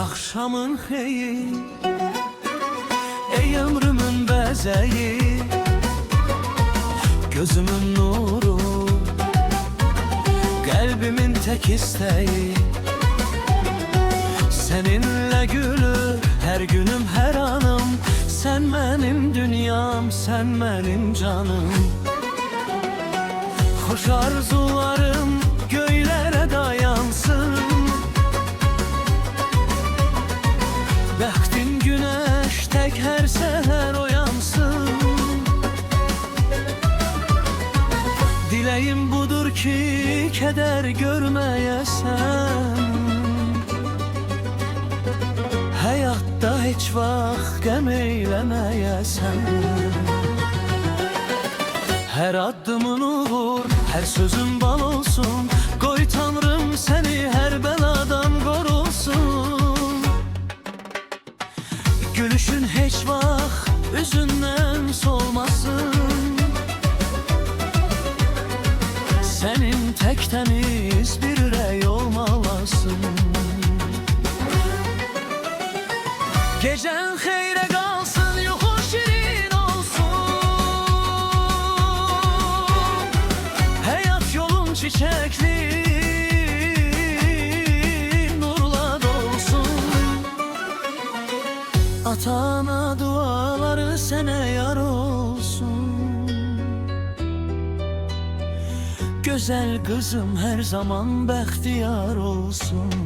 Axşamın xeyir, ey ömrümün bəzəyi, gözümün nuru, qəlbimin tək istəyi. Seninle gülür her günüm, her anım. Sen benim dünyam, sen benim canım. Hoş arzularım göylere dayansın. Bəxtin güneş tek her seher oyansın. Dileğim budur ki keder görmeyesen. Hayatta heç vaxt qəm eyləməyəsən. Hər addımın uğur, hər sözün bal olsun. Qoy Tanrım səni hər bəladan qorusun. Gülüşün heç vaxt üzündən solmasın. Sənin tək təmiz bir ürək olmalasın. Gecen xeyrə qalsın, yuxun şirin olsun. Həyat yolun çiçəkli, nurla dolsun. Ata-ana duaları sənə yar olsun. Gözəl qızım hər zaman bəxtiyar olsun.